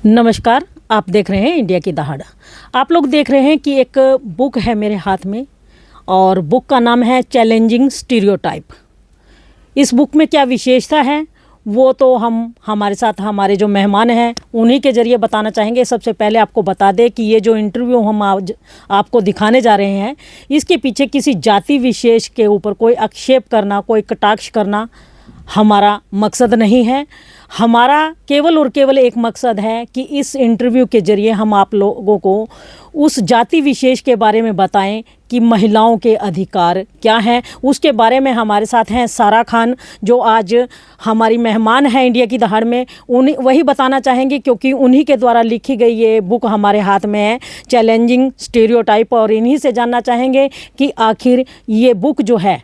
नमस्कार, आप देख रहे हैं इंडिया की दहाड़। आप लोग देख रहे हैं कि एक बुक है मेरे हाथ में और बुक का नाम है चैलेंजिंग स्टीरियोटाइप। इस बुक में क्या विशेषता है वो तो हमारे साथ हमारे जो मेहमान हैं उन्हीं के ज़रिए बताना चाहेंगे। सबसे पहले आपको बता दें कि ये जो इंटरव्यू हम आज आपको दिखाने जा रहे हैं, इसके पीछे किसी जाति विशेष के ऊपर कोई आक्षेप करना, कोई कटाक्ष करना हमारा मकसद नहीं है। हमारा केवल और केवल एक मकसद है कि इस इंटरव्यू के ज़रिए हम आप लोगों को उस जाति विशेष के बारे में बताएं कि महिलाओं के अधिकार क्या हैं। उसके बारे में हमारे साथ हैं सारा खान, जो आज हमारी मेहमान हैं इंडिया की दहाड़ में। उन्हीं वही बताना चाहेंगे क्योंकि उन्हीं के द्वारा लिखी गई ये बुक हमारे हाथ में है, चैलेंजिंग स्टीरियोटाइप। और इन्हीं से जानना चाहेंगे कि आखिर ये बुक जो है,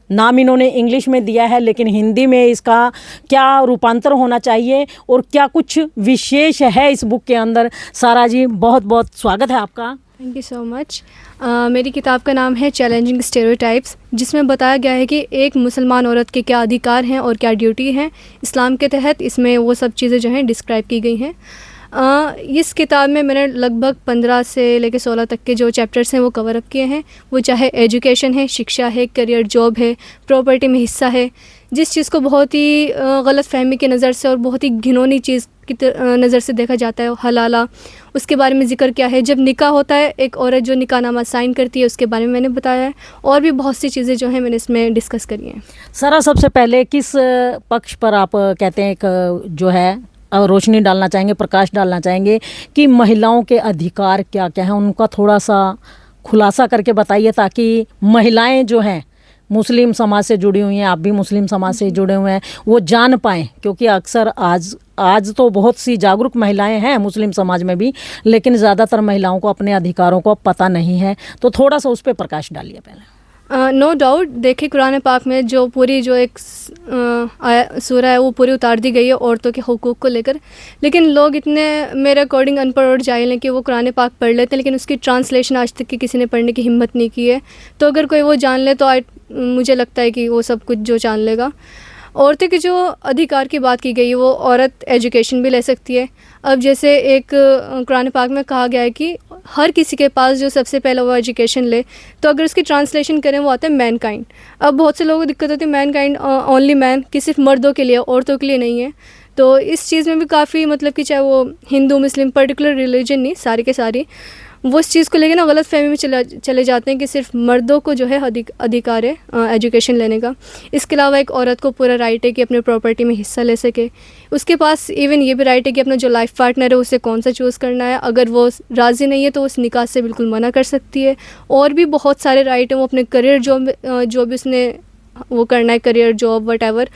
नाम इन्होंने इंग्लिश में दिया है लेकिन हिंदी में इसका क्या रूपांतर होना चाहिए और क्या कुछ विशेष है इस बुक के अंदर। सारा जी, बहुत बहुत स्वागत है आपका। Thank you so much. मेरी किताब का नाम है चैलेंजिंग स्टीरियोटाइप्स, जिसमें बताया गया है कि एक मुसलमान औरत के क्या अधिकार हैं और क्या ड्यूटी हैं इस्लाम के तहत। इसमें वो सब चीज़ें जो हैं डिस्क्राइब की गई हैं। इस किताब में मैंने लगभग 15 से लेकर 16 तक के जो चैप्टर्स हैं वो कवर अप किए हैं। वो चाहे एजुकेशन है, शिक्षा है, करियर, जॉब है, प्रॉपर्टी में हिस्सा है। जिस चीज़ को बहुत ही गलत फहमी की नज़र से और बहुत ही घिनौनी चीज़ की नज़र से देखा जाता है, हलाला, उसके बारे में जिक्र किया है। जब निकाह होता है, एक औरत जो निकाहनामा साइन करती है, उसके बारे में मैंने बताया है। और भी बहुत सी चीज़ें जो हैं मैंने इसमें डिस्कस करी हैं। सारा, सबसे पहले किस पक्ष पर आप कहते हैं जो है रोशनी डालना चाहेंगे, प्रकाश डालना चाहेंगे कि महिलाओं के अधिकार क्या क्या हैं, उनका थोड़ा सा खुलासा करके बताइए ताकि महिलाएं जो हैं मुस्लिम समाज से जुड़ी हुई हैं, आप भी मुस्लिम समाज से जुड़े हुए हैं, वो जान पाएँ। क्योंकि अक्सर आज तो बहुत सी जागरूक महिलाएं हैं मुस्लिम समाज में भी, लेकिन ज़्यादातर महिलाओं को अपने अधिकारों को पता नहीं है। तो थोड़ा सा उस पर प्रकाश डालिए पहले। नो डाउट, देखिए कुरान पाक में जो पूरी जो एक सूरा है वो पूरी उतार दी गई है औरतों के हुकूक को लेकर। लेकिन लोग इतने मेरे अकॉर्डिंग अनपढ़ और जाहिल हैं कि वो कुरान पाक पढ़ लेते हैं, लेकिन उसकी ट्रांसलेशन आज तक की किसी ने पढ़ने की हिम्मत नहीं की है। तो अगर कोई वो जान ले तो मुझे लगता है कि वो सब कुछ जो जान लेगा। औरतों के जो अधिकार की बात की गई है, वो औरत एजुकेशन भी ले सकती है। अब जैसे एक कुरान पाक में कहा गया है कि हर किसी के पास जो सबसे पहले वो एजुकेशन ले, तो अगर उसकी ट्रांसलेशन करें वो आता है मैन काइंड। अब बहुत से लोगों को दिक्कत होती है मैन काइंड ओनली मैन, कि सिर्फ मर्दों के लिए, औरतों के लिए नहीं है। तो इस चीज़ में भी काफ़ी मतलब कि चाहे वो हिंदू मुस्लिम पर्टिकुलर रिलीजन नहीं, सारी के सारी वो इस चीज़ को लेकर ना गलत फहमी में चले जाते हैं कि सिर्फ मर्दों को जो है अधिकार है एजुकेशन लेने का। इसके अलावा एक औरत को पूरा राइट है कि अपने प्रॉपर्टी में हिस्सा ले सके। उसके पास इवन ये भी राइट है कि अपना जो लाइफ पार्टनर है उसे कौन सा चूज़ करना है। अगर वो राज़ी नहीं है तो उस निकाह से बिल्कुल मना कर सकती है। और भी बहुत सारे राइट हैं। वो अपने करियर जो भी उसने वो करना है, करियर, जॉब, वट,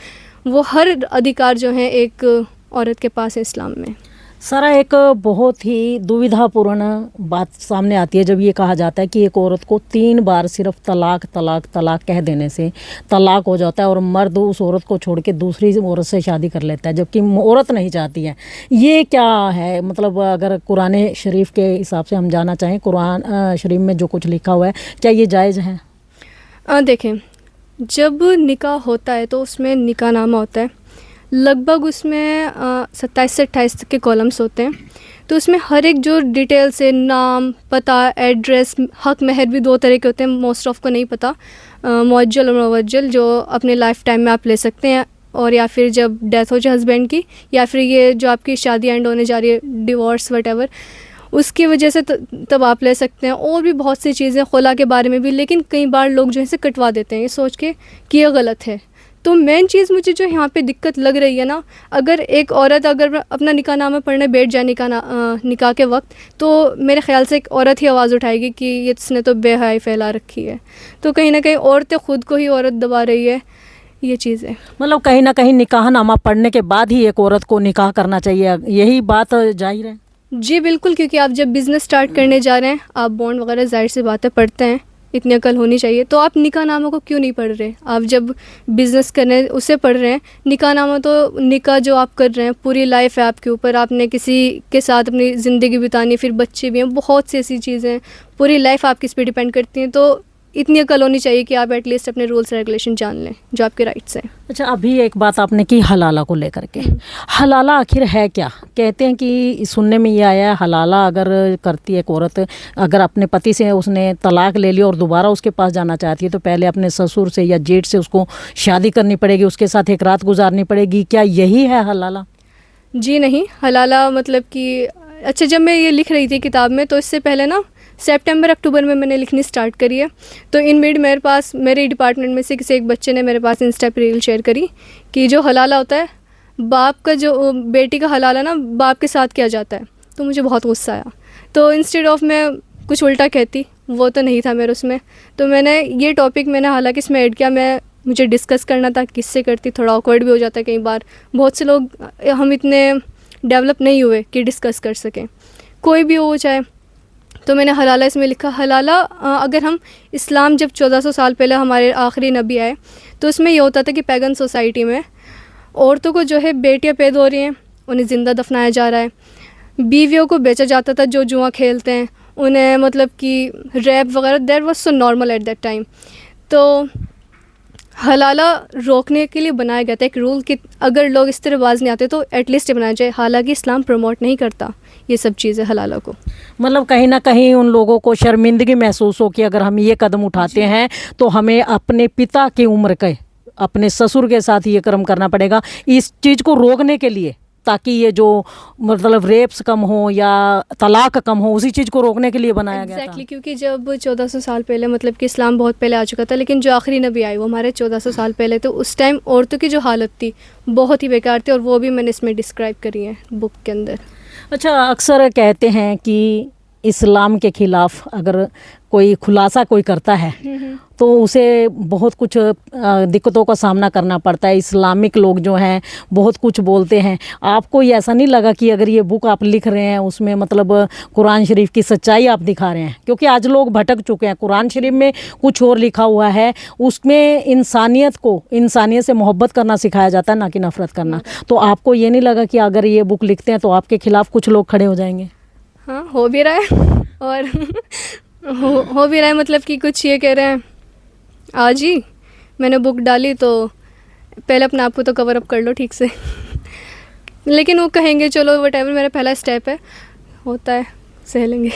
वो हर अधिकार जो है एक औरत के पास है इस्लाम में। सारा, एक बहुत ही दुविधापूर्ण बात सामने आती है जब ये कहा जाता है कि एक औरत को 3 बार सिर्फ तलाक तलाक तलाक कह देने से तलाक हो जाता है और मर्द उस औरत को छोड़ के दूसरी औरत से शादी कर लेता है, जबकि औरत नहीं चाहती है। ये क्या है? मतलब अगर कुरान शरीफ के हिसाब से हम जाना चाहें, कुरान शरीफ में जो कुछ लिखा हुआ है, क्या ये जायज़ है? देखें, जब निकाह होता है तो उसमें निकाहनामा होता है। लगभग उसमें 27 से 28 तक के कॉलम्स होते हैं। तो उसमें हर एक जो डिटेल से नाम, पता, एड्रेस, हक महर भी 2 तरह के होते हैं, मोस्ट ऑफ को नहीं पता, मुअज्जल और मुवज्जल, जो अपने लाइफ टाइम में आप ले सकते हैं, और या फिर जब डेथ हो जाए हस्बैंड की, या फिर ये जो आपकी शादी एंड होने जा रही है, डिवोर्स वट, उसकी वजह से तब आप ले सकते हैं। और भी बहुत सी चीज़ें खुला के बारे में भी। लेकिन कई बार लोग जो है इसे कटवा देते हैं ये सोच के कि ये गलत है। तो मेन चीज़ मुझे जो यहाँ पे दिक्कत लग रही है ना, अगर एक औरत अगर अपना निकाहनामा पढ़ने बैठ जाए निकाह के वक्त, तो मेरे ख्याल से एक औरत ही आवाज़ उठाएगी कि ये इसने तो बेहयाई फैला रखी है। तो कहीं ना कहीं औरतें खुद को ही औरत दबा रही है ये चीज़ें। मतलब कहीं ना कहीं निकाहनामा पढ़ने के बाद ही एक औरत को निकाह करना चाहिए, यही बात जाहिर है? जी बिल्कुल, क्योंकि आप जब बिज़नेस स्टार्ट करने जा रहे हैं, आप बॉन्ड वगैरह जाहिर सी बातें पढ़ते हैं, इतनी अकल होनी चाहिए। तो आप निकाहनामा को क्यों नहीं पढ़ रहे? आप जब बिज़नेस करने उसे पढ़ रहे हैं, निकाहनामा तो निकाह जो आप कर रहे हैं पूरी लाइफ है आपके ऊपर, आपने किसी के साथ अपनी ज़िंदगी बितानी, फिर बच्चे भी हैं, बहुत सी ऐसी चीज़ें हैं, पूरी लाइफ आपकी इस पर डिपेंड करती हैं। तो इतनी अकल होनी चाहिए कि आप एटलीस्ट अपने रूल्स रेगुलेशन जान लें जो आपके राइट्स हैं। अच्छा, अभी एक बात आपने की हलाला को लेकर के। हलाला आखिर है क्या? कहते हैं कि सुनने में ये आया है, हलाला अगर करती है एक औरत, अगर अपने पति से उसने तलाक ले ली और दोबारा उसके पास जाना चाहती है तो पहले अपने ससुर से या जेठ से उसको शादी करनी पड़ेगी, उसके साथ एक रात गुजारनी पड़ेगी। क्या यही है हलाला? जी नहीं, हलाला मतलब कि अच्छा, जब मैं ये लिख रही थी किताब में तो इससे पहले ना सितंबर अक्टूबर में मैंने लिखनी स्टार्ट करी है। तो इन मिड मेरे पास मेरे डिपार्टमेंट में से किसी एक बच्चे ने मेरे पास इंस्टा पर रील शेयर करी कि जो हलाला होता है, बाप का जो बेटी का हलाला ना बाप के साथ किया जाता है। तो मुझे बहुत गुस्सा आया। तो इंस्टेड ऑफ मैं कुछ उल्टा कहती, वो तो नहीं था मेरे उसमें, तो मैंने ये टॉपिक मैंने हालांकि इसमें ऐड किया। मुझे डिस्कस करना था, किससे करती, थोड़ा ऑकवर्ड भी हो जाता है कई बार। बहुत से लोग हम इतने डेवलप नहीं हुए कि डिस्कस कर सकें, कोई भी हो चाहे। तो मैंने हलाला इसमें लिखा। हलाला अगर हम इस्लाम जब 1400 साल पहले हमारे आखिरी नबी आए तो उसमें ये होता था कि पैगन सोसाइटी में औरतों को जो है बेटियां पैदा हो रही हैं, उन्हें ज़िंदा दफनाया जा रहा है। बीवियों को बेचा जाता था जो जुआ खेलते हैं, उन्हें मतलब कि रैप वगैरह, that was so normal at that time. तो हलाला रोकने के लिए बनाया गया था एक रूल कि अगर लोग इस तरह बाज नहीं आते तो एटलीस्ट बनाया जाए। हालांकि इस्लाम प्रमोट नहीं करता ये सब चीज़ें हलाला को। मतलब कहीं ना कहीं उन लोगों को शर्मिंदगी महसूस हो कि अगर हम ये कदम उठाते हैं तो हमें अपने पिता की उम्र के, अपने ससुर के साथ ये कर्म करना पड़ेगा, इस चीज़ को रोकने के लिए, ताकि ये जो मतलब रेप्स कम हो या तलाक कम हो, उसी चीज़ को रोकने के लिए बनाया गया था। क्योंकि जब 1400 साल पहले मतलब कि इस्लाम बहुत पहले आ चुका था, लेकिन जो आखिरी नबी आई वो हमारे 1400 साल पहले, तो उस टाइम औरतों की जो हालत थी बहुत ही बेकार थी, और वो भी मैंने इसमें डिस्क्राइब करी है बुक के अंदर। अच्छा, अक्सर कहते हैं कि इस्लाम के खिलाफ अगर कोई खुलासा कोई करता है तो उसे बहुत कुछ दिक्कतों का सामना करना पड़ता है। इस्लामिक लोग जो हैं बहुत कुछ बोलते हैं। आपको ये ऐसा नहीं लगा कि अगर ये बुक आप लिख रहे हैं उसमें मतलब कुरान शरीफ की सच्चाई आप दिखा रहे हैं? क्योंकि आज लोग भटक चुके हैं, कुरान शरीफ में कुछ और लिखा हुआ है, उसमें इंसानियत से मोहब्बत करना सिखाया जाता है, ना कि नफ़रत करना। तो आपको ये नहीं लगा कि अगर ये बुक लिखते हैं तो आपके खिलाफ कुछ लोग खड़े हो जाएंगे? हाँ, हो भी रहा है और हो भी रहा है। मतलब कि कुछ ये कह रहे हैं, आज ही मैंने बुक डाली तो पहले अपने आप को तो कवर अप कर लो ठीक से लेकिन वो कहेंगे चलो व्हाटएवर, मेरा पहला स्टेप है, होता है, सह लेंगे।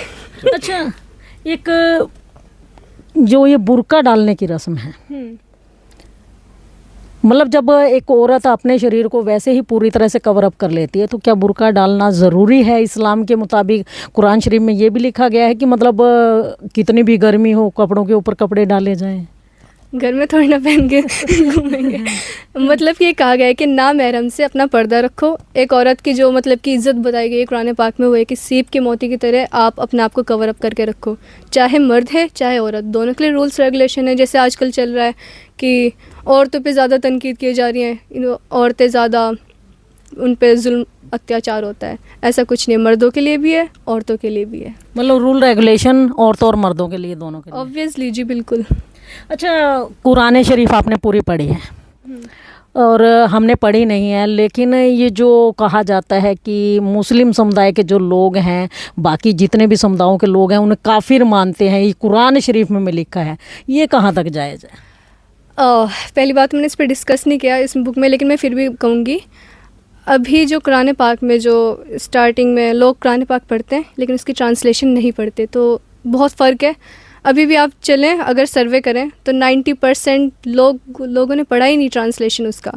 अच्छा, एक जो ये बुर्का डालने की रस्म है, मतलब जब एक औरत अपने शरीर को वैसे ही पूरी तरह से कवर अप कर लेती है तो क्या बुर्का डालना ज़रूरी है इस्लाम के मुताबिक? कुरान शरीफ में ये भी लिखा गया है कि मतलब कितनी भी गर्मी हो कपड़ों के ऊपर कपड़े डाले जाएं। घर में थोड़ी ना पहन के घूमेंगे। मतलब ये कहा गया है कि ना महरम से अपना पर्दा रखो। एक औरत की जो मतलब कि इज़्ज़त बताई गई है कुरान पाक में वो है कि सीप के मोती की तरह आप अपने आप को कवर अप करके रखो, चाहे मर्द है चाहे औरत, दोनों के लिए रूल्स रेगुलेशन है। जैसे आजकल चल रहा है कि औरतों पे ज़्यादा तनकीद की जा रही हैं, औरतें ज़्यादा, उन पे जुल्म अत्याचार होता है, ऐसा कुछ नहीं, मर्दों के लिए भी है औरतों के लिए भी है। मतलब रूल रेगुलेशन औरतों और मर्दों के लिए, दोनों के लिए। ऑब्वियसली जी, बिल्कुल। अच्छा, कुरान शरीफ आपने पूरी पढ़ी है और हमने पढ़ी नहीं है, लेकिन ये जो कहा जाता है कि मुस्लिम समुदाय के जो लोग हैं, बाकी जितने भी समुदायों के लोग हैं, उन्हें काफिर मानते हैं, ये कुरान शरीफ में लिखा है, ये कहाँ तक जायज़ है? पहली बात मैंने इस पर डिस्कस नहीं किया इस बुक में, लेकिन मैं फिर भी कहूँगी, अभी जो कुरान पाक में जो स्टार्टिंग में लोग कुरान पाक पढ़ते हैं लेकिन उसकी ट्रांसलेशन नहीं पढ़ते, तो बहुत फ़र्क है। अभी भी आप चलें अगर सर्वे करें तो 90% लोगों ने पढ़ा ही नहीं ट्रांसलेशन उसका।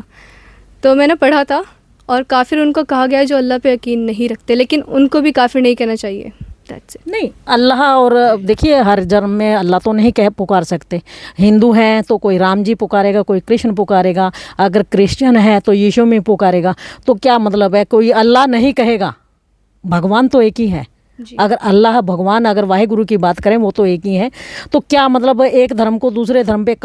तो मैंने पढ़ा था, और काफिर उनको कहा गया जो अल्लाह पे यकीन नहीं रखते, लेकिन उनको भी काफिर नहीं कहना चाहिए। That's it. नहीं, अल्लाह, और देखिए हर धर्म में अल्लाह तो नहीं कह पुकार सकते। हिंदू हैं तो कोई राम जी पुकारेगा, कोई कृष्ण पुकारेगा, अगर क्रिश्चियन है तो यीशु में पुकारेगा। तो क्या मतलब है, कोई अल्लाह नहीं कहेगा? भगवान तो एक ही है। अगर अल्लाह भगवान, अगर वाहिगुरु की बात करें, वो तो एक ही है। तो क्या मतलब एक धर्म को दूसरे धर्म पे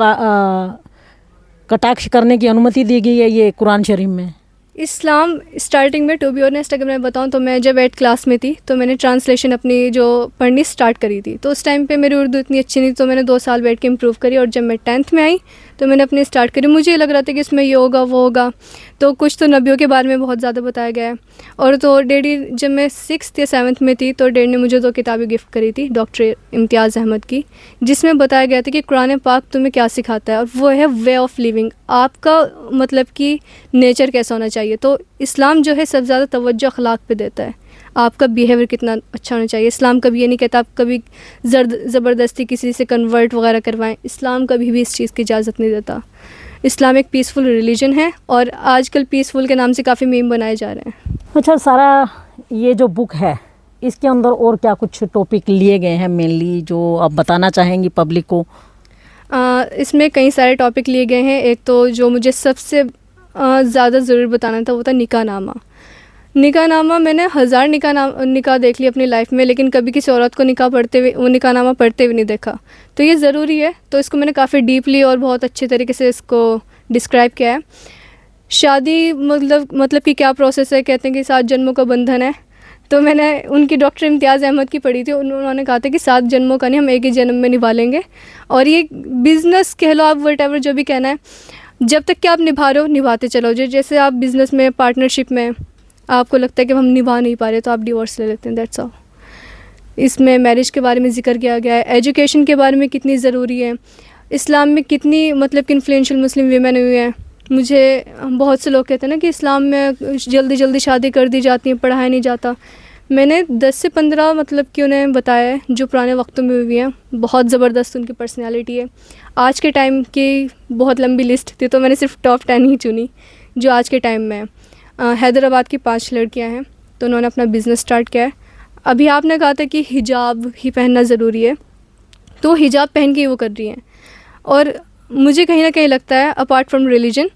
कटाक्ष करने की अनुमति दी गई है ये कुरान शरीफ में? इस्लाम स्टार्टिंग में, टू बी ऑनेस्ट अगर मैं बताऊं तो मैं जब 8th क्लास में थी तो मैंने ट्रांसलेशन अपनी जो पढ़नी स्टार्ट करी थी, तो उस टाइम पे मेरी उर्दू इतनी अच्छी नहीं, तो मैंने 2 साल बैठ के इम्प्रूव करी, और जब मैं 10th में आई तो मैंने अपनी स्टार्ट करी। मुझे लग रहा था कि इसमें ये होगा वो होगा, तो कुछ तो नबियों के बारे में बहुत ज़्यादा बताया गया है। और तो डैडी, जब मैं 6th या 7th में थी तो डैडी ने मुझे 2 किताबें गिफ्ट करी थी डॉक्टर इम्तियाज़ अहमद की, जिसमें बताया गया था कि कुरान पाक तुम्हें क्या सिखाता है, और वो है वे ऑफ लिविंग, आपका मतलब कि नेचर कैसा होना चाहिए। तो इस्लाम जो है सबसे ज़्यादा तवज्जो अखलाक पे देता है, आपका बिहेवियर कितना अच्छा होना चाहिए। इस्लाम कभी ये नहीं कहता आप कभी ज़बरदस्ती किसी से कन्वर्ट वगैरह करवाएं, इस्लाम कभी भी इस चीज़ की इजाज़त नहीं देता। इस्लाम एक पीसफुल रिलीजन है, और आजकल पीसफुल के नाम से काफ़ी मीम बनाए जा रहे हैं। अच्छा सारा, ये जो बुक है इसके अंदर और क्या कुछ टॉपिक लिए गए हैं मेनली जो आप बताना चाहेंगी पब्लिक को? इसमें कई सारे टॉपिक लिए गए हैं। एक तो जो मुझे सबसे ज़्यादा ज़रूर बताना था वो था निकाहनामा। निकाहनामा, मैंने 1000 निकाह देख ली अपनी लाइफ में, लेकिन कभी किसी औरत को निकाह पढ़ते हुए, वो निकाहनामा पढ़ते हुए नहीं देखा। तो ये ज़रूरी है, तो इसको मैंने काफ़ी डीपली और बहुत अच्छे तरीके से इसको डिस्क्राइब किया है। शादी मतलब कि क्या प्रोसेस है, कहते हैं कि 7 जन्मों का बंधन है। तो मैंने उनकी डॉक्टर इम्तियाज़ अहमद की पढ़ी थी, उन्होंने कहा था कि 7 जन्मों का नहीं, हम एक ही जन्म में निभा लेंगे। और ये बिज़नेस कह लो आप, वट जो भी कहना है, जब तक कि आप निभा रहे हो निभाते चलो। जैसे आप बिज़नेस में, पार्टनरशिप में आपको लगता है कि हम निभा नहीं पा रहे तो आप डिवोर्स ले लेते हैं, दैट्स ऑल। इसमें मैरिज के बारे में जिक्र किया गया है, एजुकेशन के बारे में कितनी ज़रूरी है, इस्लाम में कितनी मतलब कि इन्फ्लुएंशियल मुस्लिम वीमेन हुई हैं। मुझे बहुत से लोग कहते हैं ना कि इस्लाम में जल्दी जल्दी शादी कर दी जाती है, पढ़ाया नहीं जाता। मैंने 10 से 15 मतलब कि उन्हें बताया है जो पुराने वक्तों में हुई हैं, बहुत ज़बरदस्त उनकी पर्सनैलिटी है। आज के टाइम की बहुत लंबी लिस्ट थी, तो मैंने सिर्फ टॉप 10 ही चुनी जो आज के टाइम में है। हैदराबाद की 5 लड़कियां हैं, तो उन्होंने अपना बिज़नेस स्टार्ट किया है। अभी आपने कहा था कि हिजाब ही पहनना ज़रूरी है, तो हिजाब पहन के ही वो कर रही हैं। और मुझे कहीं ना कहीं लगता है अपार्ट फ्रॉम रिलीजन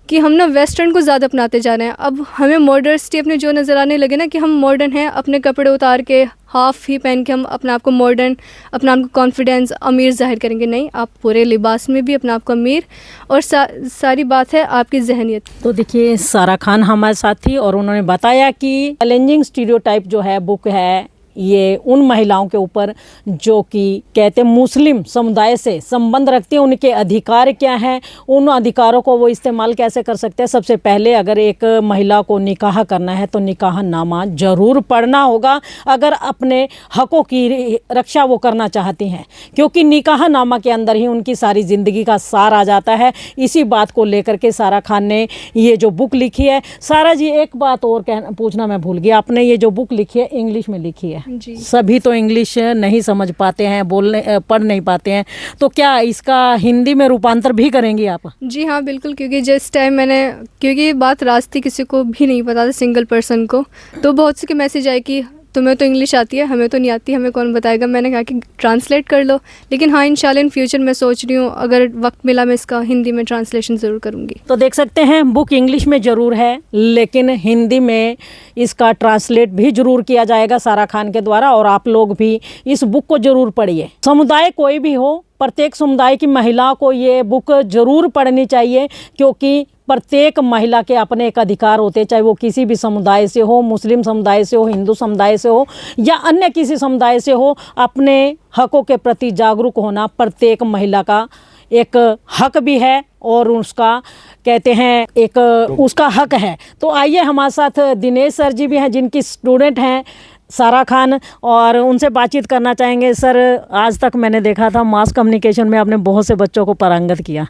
कि हम ना वेस्टर्न को ज़्यादा अपनाते जा रहे हैं। अब हमें मॉडर्निटी अपने जो नज़र आने लगे ना कि हम मॉडर्न हैं, अपने कपड़े उतार के हाफ़ ही पहन के हम अपने आप को मॉडर्न, अपने आप को कॉन्फिडेंस, अमीर ज़ाहिर करेंगे। नहीं, आप पूरे लिबास में भी अपने आप को अमीर, और सारी बात है आपकी जहनियत। तो देखिए सारा खान हमारे साथ थी और उन्होंने बताया कि चैलेंजिंग स्टीरियोटाइप जो है बुक है, ये उन महिलाओं के ऊपर जो कि कहते हैं मुस्लिम समुदाय से संबंध रखती हैं, उनके अधिकार क्या हैं, उन अधिकारों को वो इस्तेमाल कैसे कर सकते हैं। सबसे पहले अगर एक महिला को निकाह करना है तो निकाहनामा ज़रूर पढ़ना होगा, अगर अपने हकों की रक्षा वो करना चाहती हैं, क्योंकि निकाहनामा के अंदर ही उनकी सारी ज़िंदगी का सार आ जाता है। इसी बात को लेकर के सारा खान ने ये जो बुक लिखी है। सारा जी, एक बात और पूछना मैं भूल गया, आपने ये जो बुक लिखी है इंग्लिश में लिखी है जी। सभी तो इंग्लिश नहीं समझ पाते हैं, पढ़ नहीं पाते हैं, तो क्या इसका हिंदी में रूपांतर भी करेंगी आप? जी हाँ बिल्कुल, क्योंकि जिस टाइम क्योंकि ये बात राज थी, किसी को भी नहीं पता था, सिंगल पर्सन को, तो बहुत सी के मैसेज आए कि तुम्हें तो इंग्लिश आती है, हमें तो नहीं आती, हमें कौन बताएगा। मैंने कहा कि ट्रांसलेट कर लो, लेकिन हाँ इंशाल्लाह इन फ्यूचर मैं सोच रही हूँ अगर वक्त मिला मैं इसका हिंदी में ट्रांसलेशन ज़रूर करूँगी। तो देख सकते हैं बुक इंग्लिश में ज़रूर है, लेकिन हिंदी में इसका ट्रांसलेट भी ज़रूर किया जाएगा सारा खान के द्वारा, और आप लोग भी इस बुक को ज़रूर पढ़िए। समुदाय कोई भी हो, प्रत्येक समुदाय की महिला को ये बुक ज़रूर पढ़नी चाहिए, क्योंकि प्रत्येक महिला के अपने एक अधिकार होते हैं, चाहे वो किसी भी समुदाय से हो, मुस्लिम समुदाय से हो, हिंदू समुदाय से हो या अन्य किसी समुदाय से हो। अपने हकों के प्रति जागरूक होना प्रत्येक महिला का एक हक भी है, और उसका कहते हैं एक उसका हक है। तो आइए, हमारे साथ दिनेश सर जी भी हैं, जिनकी स्टूडेंट हैं सारा खान, और उनसे बातचीत करना चाहेंगे। सर, आज तक मैंने देखा था मास कम्युनिकेशन में आपने बहुत से बच्चों को पारंगत किया,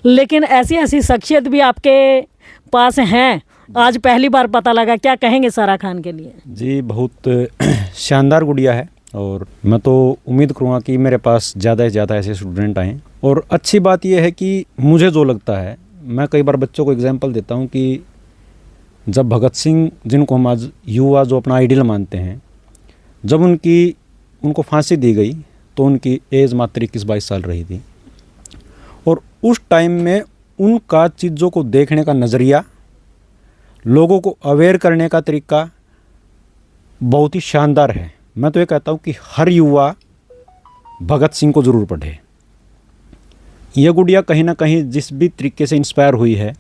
लेकिन ऐसी ऐसी शख्सियत भी आपके पास हैं, आज पहली बार पता लगा। क्या कहेंगे सारा खान के लिए? जी, बहुत शानदार गुड़िया है, और मैं तो उम्मीद करूँगा कि मेरे पास ज़्यादा से ज़्यादा ऐसे स्टूडेंट आएँ। और अच्छी बात यह है कि मुझे जो लगता है, मैं कई बार बच्चों को एग्जांपल देता हूँ कि जब भगत सिंह, जिनको हम आज युवा जो अपना आइडियल मानते हैं, जब उनको फांसी दी गई तो उनकी एज मात्र 21-22 साल रही थी, और उस टाइम में उनका चीज़ों को देखने का नज़रिया, लोगों को अवेयर करने का तरीका बहुत ही शानदार है। मैं तो ये कहता हूँ कि हर युवा भगत सिंह को ज़रूर पढ़े। यह गुड़िया कहीं ना कहीं जिस भी तरीके से इंस्पायर हुई है,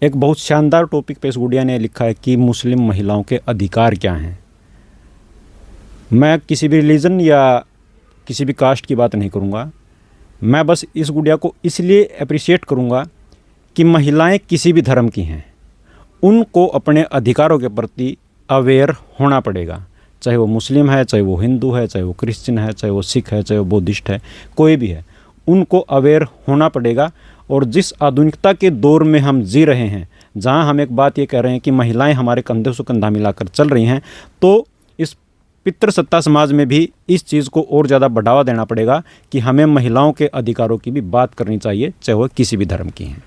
एक बहुत शानदार टॉपिक पे इस गुड़िया ने लिखा है कि मुस्लिम महिलाओं के अधिकार क्या हैं। मैं किसी भी रिलीजन या किसी भी कास्ट की बात नहीं करूँगा, मैं बस इस गुड़िया को इसलिए अप्रिशिएट करूँगा कि महिलाएं किसी भी धर्म की हैं, उनको अपने अधिकारों के प्रति अवेयर होना पड़ेगा। चाहे वो मुस्लिम है, चाहे वो हिंदू है, चाहे वो क्रिश्चियन है, चाहे वो सिख है, चाहे वो बुद्धिस्ट है, कोई भी है, उनको अवेयर होना पड़ेगा। और जिस आधुनिकता के दौर में हम जी रहे हैं, जहाँ हम एक बात ये कह रहे हैं कि महिलाएं हमारे कंधे से कंधा मिलाकर चल रही हैं, तो इस पितृसत्ता समाज में भी इस चीज़ को और ज़्यादा बढ़ावा देना पड़ेगा कि हमें महिलाओं के अधिकारों की भी बात करनी चाहिए, चाहे वह किसी भी धर्म की हैं।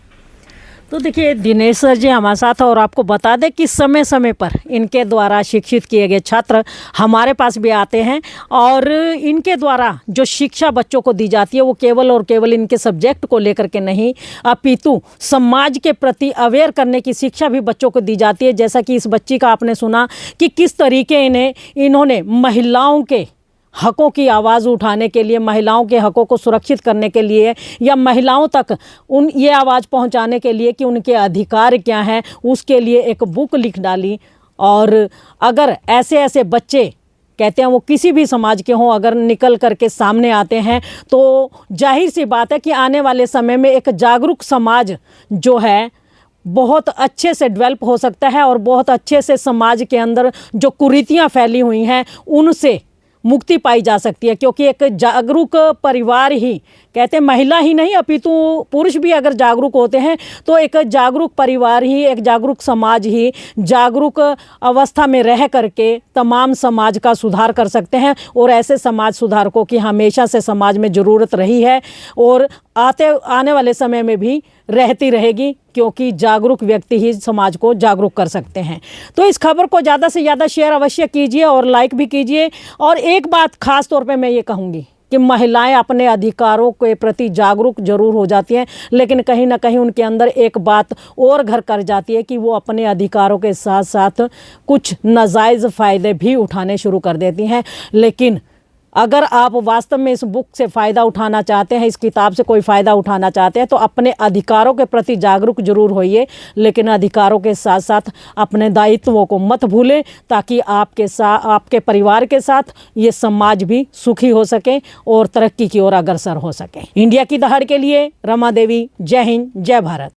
तो देखिए दिनेश सर जी हमारे साथ, और आपको बता दें कि समय समय पर इनके द्वारा शिक्षित किए गए छात्र हमारे पास भी आते हैं, और इनके द्वारा जो शिक्षा बच्चों को दी जाती है वो केवल और केवल इनके सब्जेक्ट को लेकर के नहीं, अपितु समाज के प्रति अवेयर करने की शिक्षा भी बच्चों को दी जाती है। जैसा कि इस बच्ची का आपने सुना कि किस तरीके इन्होंने महिलाओं के हकों की आवाज़ उठाने के लिए, महिलाओं के हकों को सुरक्षित करने के लिए, या महिलाओं तक ये आवाज़ पहुंचाने के लिए कि उनके अधिकार क्या हैं, उसके लिए एक बुक लिख डाली। और अगर ऐसे ऐसे बच्चे कहते हैं वो किसी भी समाज के हों, अगर निकल करके सामने आते हैं तो जाहिर सी बात है कि आने वाले समय में एक जागरूक समाज जो है बहुत अच्छे से डेवलप हो सकता है, और बहुत अच्छे से समाज के अंदर जो कुरीतियाँ फैली हुई हैं उनसे मुक्ति पाई जा सकती है। क्योंकि एक जागरूक परिवार ही, कहते हैं महिला ही नहीं अपितु पुरुष भी अगर जागरूक होते हैं तो एक जागरूक परिवार ही, एक जागरूक समाज ही जागरूक अवस्था में रह करके तमाम समाज का सुधार कर सकते हैं। और ऐसे समाज सुधारकों की हमेशा से समाज में ज़रूरत रही है और आने वाले समय में भी रहती रहेगी, क्योंकि जागरूक व्यक्ति ही समाज को जागरूक कर सकते हैं। तो इस खबर को ज़्यादा से ज़्यादा शेयर अवश्य कीजिए और लाइक भी कीजिए। और एक बात ख़ास तौर पे मैं ये कहूँगी कि महिलाएं अपने अधिकारों के प्रति जागरूक जरूर हो जाती हैं, लेकिन कहीं ना कहीं उनके अंदर एक बात और घर कर जाती है कि वो अपने अधिकारों के साथ साथ कुछ नाजायज़ फ़ायदे भी उठाने शुरू कर देती हैं। लेकिन अगर आप वास्तव में इस बुक से फ़ायदा उठाना चाहते हैं, इस किताब से कोई फ़ायदा उठाना चाहते हैं, तो अपने अधिकारों के प्रति जागरूक जरूर होइए, लेकिन अधिकारों के साथ साथ अपने दायित्वों को मत भूलें, ताकि आपके साथ, आपके परिवार के साथ ये समाज भी सुखी हो सके और तरक्की की ओर अग्रसर हो सके। इंडिया की दहाड़ के लिए रमा देवी, जय हिंद, जय भारत।